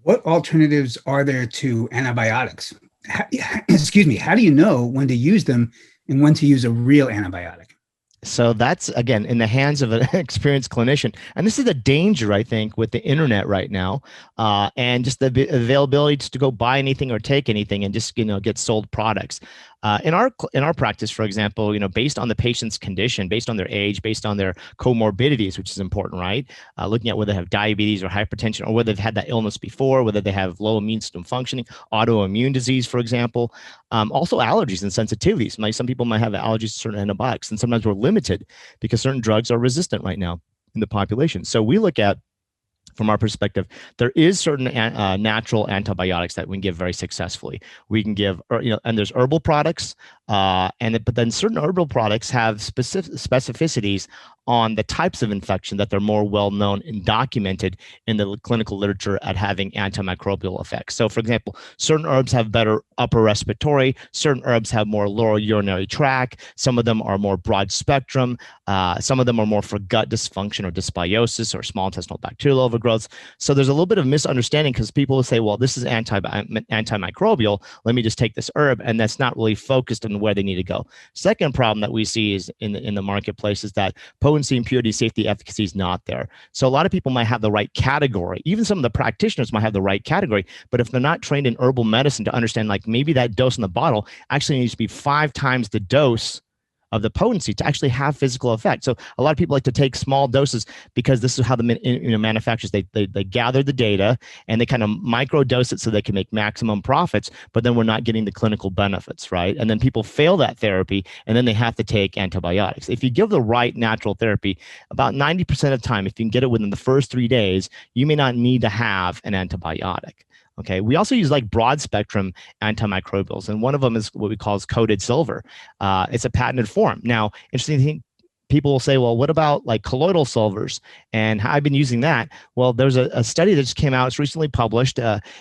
What alternatives are there to antibiotics? Excuse me. How do you know when to use them and when to use a real antibiotic? So that's again in the hands of an experienced clinician, and this is the danger I think with the internet right now, and just the availability to go buy anything or take anything and just get sold products. In our practice, for example, based on the patient's condition, based on their age, based on their comorbidities, which is important, right? Looking at whether they have diabetes or hypertension, or whether they've had that illness before, whether they have low immune system functioning, autoimmune disease, for example. Also allergies and sensitivities. Some people might have allergies to certain antibiotics, and sometimes we're limited because certain drugs are resistant right now in the population. So we look at, from our perspective, there is certain natural antibiotics that we can give very successfully. We can give, and there's herbal products, but then certain herbal products have specific specificities on the types of infection that they're more well known and documented in the clinical literature at having antimicrobial effects. So, for example, certain herbs have better upper respiratory, certain herbs have more lower urinary tract, some of them are more broad spectrum, some of them are more for gut dysfunction or dysbiosis or small intestinal bacterial overgrowths. So there's a little bit of misunderstanding because people will say, well, this is antimicrobial, let me just take this herb, and that's not really focused on where they need to go. Second problem that we see is in the marketplace is that potency, impurity, safety, efficacy is not there. So a lot of people might have the right category. Even some of the practitioners might have the right category, but if they're not trained in herbal medicine to understand, like maybe that dose in the bottle actually needs to be 5 times the dose of the potency to actually have physical effect. So a lot of people like to take small doses because this is how the manufacturers, they gather the data and they kind of micro dose it so they can make maximum profits, but then we're not getting the clinical benefits, right? And then people fail that therapy and then they have to take antibiotics. If you give the right natural therapy, about 90% of the time, if you can get it within the first 3 days, you may not need to have an antibiotic. Okay. We also use like broad spectrum antimicrobials, and one of them is what we call coated silver. It's a patented form. Now, interesting thing, people will say, well, what about like colloidal silvers? And I've been using that. Well, there's a study that just came out. It's recently published.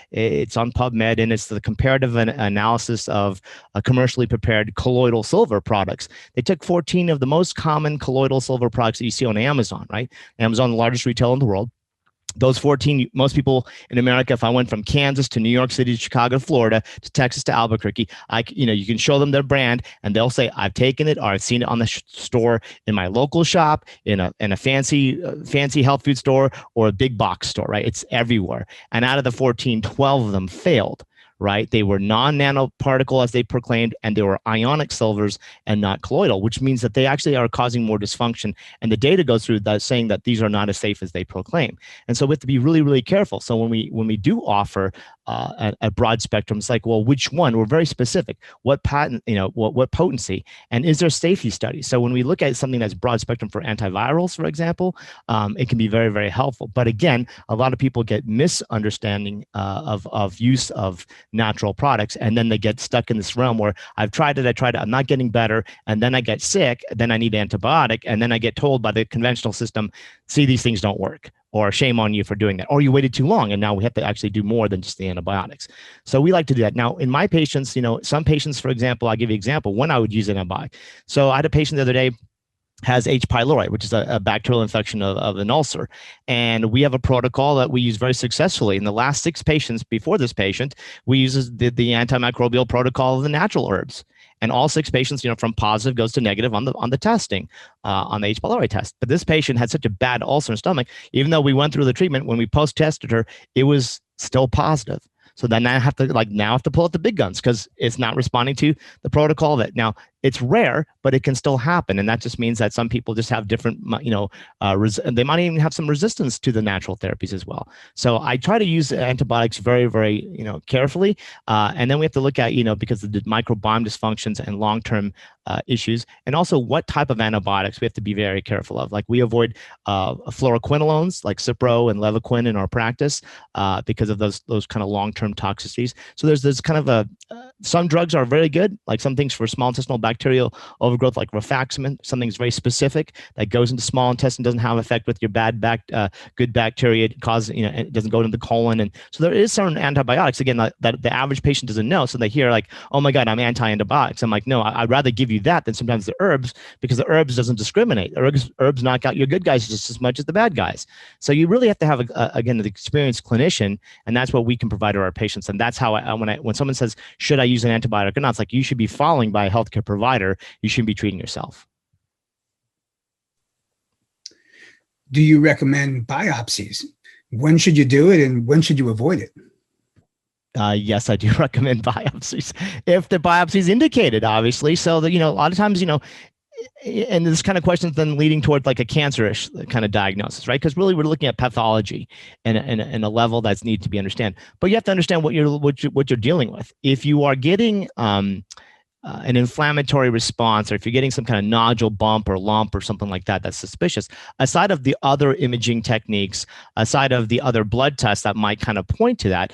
It's on PubMed, and it's the comparative analysis of commercially prepared colloidal silver products. They took 14 of the most common colloidal silver products that you see on Amazon, right? Amazon, the largest retailer in the world. Those 14, most people in America, if I went from Kansas to New York City to Chicago to Florida to Texas to Albuquerque, you can show them their brand and they'll say, I've taken it or I've seen it on the store in my local shop, in a fancy health food store or a big box store, right? It's everywhere. And out of the 14, 12 of them failed. Right? They were non-nanoparticle as they proclaimed, and they were ionic silvers and not colloidal, which means that they actually are causing more dysfunction. And the data goes through that saying that these are not as safe as they proclaim. And so we have to be really, really careful. So when we do offer a broad spectrum, it's like, well, which one? We're very specific. What patent, what potency, and is there safety studies? So when we look at something that's broad spectrum for antivirals, for example, it can be very, very helpful. But again, a lot of people get misunderstanding of use of natural products, and then they get stuck in this realm where I've tried it, I'm not getting better, and then I get sick, then I need an antibiotic, and then I get told by the conventional system, see, these things don't work, or shame on you for doing that, or you waited too long and now we have to actually do more than just the antibiotics. So we like to do that. Now, in my patients, some patients, for example, I'll give you an example when I would use an antibiotic. So I had a patient the other day, has H. pylori, which is a bacterial infection of an ulcer. And we have a protocol that we use very successfully. In the last 6 patients before this patient, we use the antimicrobial protocol of the natural herbs. And all 6 patients, from positive goes to negative on the testing, on the H. pylori test. But this patient had such a bad ulcer in the stomach, even though we went through the treatment, when we post-tested her, it was still positive. So then I have to pull out the big guns because it's not responding to the protocol. That now it's rare, but it can still happen, and that just means that some people just have different, they might even have some resistance to the natural therapies as well. So I try to use antibiotics very, very, carefully, and then we have to look at, because of the microbiome dysfunctions and long-term issues, and also what type of antibiotics we have to be very careful of. Like we avoid fluoroquinolones like Cipro and Levaquin in our practice because of those kind of long-term toxicities. So there's kind of some drugs are very good, like some things for small intestinal bacterial overgrowth, like rifaximin. Something's very specific that goes into small intestine, doesn't have effect with your good bacteria. It causes, it doesn't go into the colon. And so there is certain antibiotics, again, that the average patient doesn't know. So they hear like, oh my God, I'm anti-antibiotics. I'm like, no, I'd rather give you that than sometimes the herbs, because the herbs doesn't discriminate. Herbs knock out your good guys just as much as the bad guys. So you really have to have, again, an experienced clinician, and that's what we can provide to our patients. And that's how when someone says, should I use an antibiotic or not, it's like, you should be following by a healthcare provider. You shouldn't be treating yourself. Do you recommend biopsies? When should you do it, and when should you avoid it? Yes, I do recommend biopsies if the biopsy is indicated, obviously. So that, a lot of times, and this kind of question is then leading toward like a cancerish kind of diagnosis, right? Because really we're looking at pathology and a level that's need to be understood. But you have to understand what you're dealing with. If you are getting an inflammatory response, or if you're getting some kind of nodule, bump, or lump, or something like that that's suspicious, aside of the other imaging techniques, aside of the other blood tests that might kind of point to that,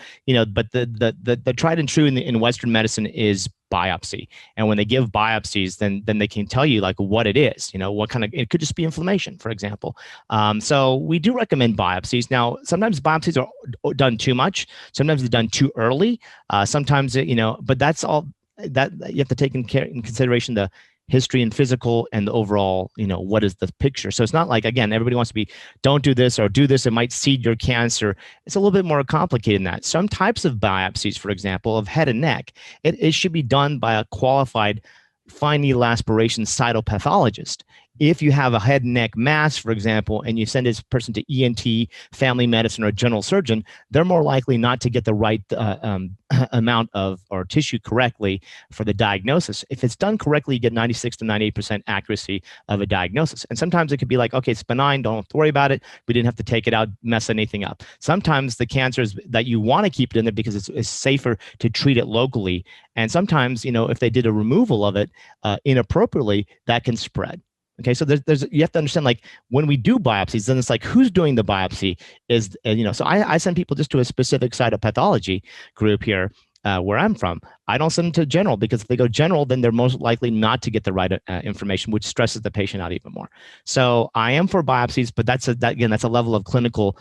but the tried and true in Western medicine is biopsy. And when they give biopsies, then they can tell you like what it is, what kind of, it could just be inflammation, for example. So we do recommend biopsies. Now, sometimes biopsies are done too much. Sometimes they're done too early. Sometimes, but that's all that you have to take in consideration, the history and physical and the overall, what is the picture. So it's not like, again, everybody wants to be, don't do this or do this, it might seed your cancer. It's a little bit more complicated than that. Some types of biopsies, for example, of head and neck, it should be done by a qualified fine needle aspiration cytopathologist. If you have a head and neck mass, for example, and you send this person to ENT, family medicine, or a general surgeon, they're more likely not to get the right amount of or tissue correctly for the diagnosis. If it's done correctly, you get 96 to 98% accuracy of a diagnosis. And sometimes it could be like, okay, it's benign, don't have to worry about it. We didn't have to take it out, mess anything up. Sometimes the cancer is that you want to keep it in there because it's safer to treat it locally. And sometimes, if they did a removal of it inappropriately, that can spread. Okay, so there's you have to understand, like, when we do biopsies, then it's like, who's doing the biopsy is, so I send people just to a specific cytopathology group here where I'm from. I don't send them to general, because if they go general, then they're most likely not to get the right information, which stresses the patient out even more. So I am for biopsies, but that's a level of clinical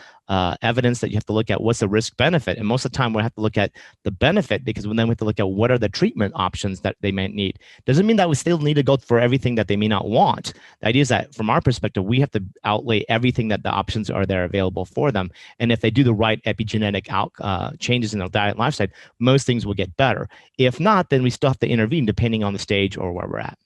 evidence that you have to look at. What's the risk benefit? And most of the time we have to look at the benefit, because then we have to look at what are the treatment options that they might need. Doesn't mean that we still need to go for everything that they may not want. The idea is that from our perspective, we have to outlay everything that the options are there available for them. And if they do the right epigenetic changes in their diet and lifestyle, most things will get better. If not, then we still have to intervene depending on the stage or where we're at.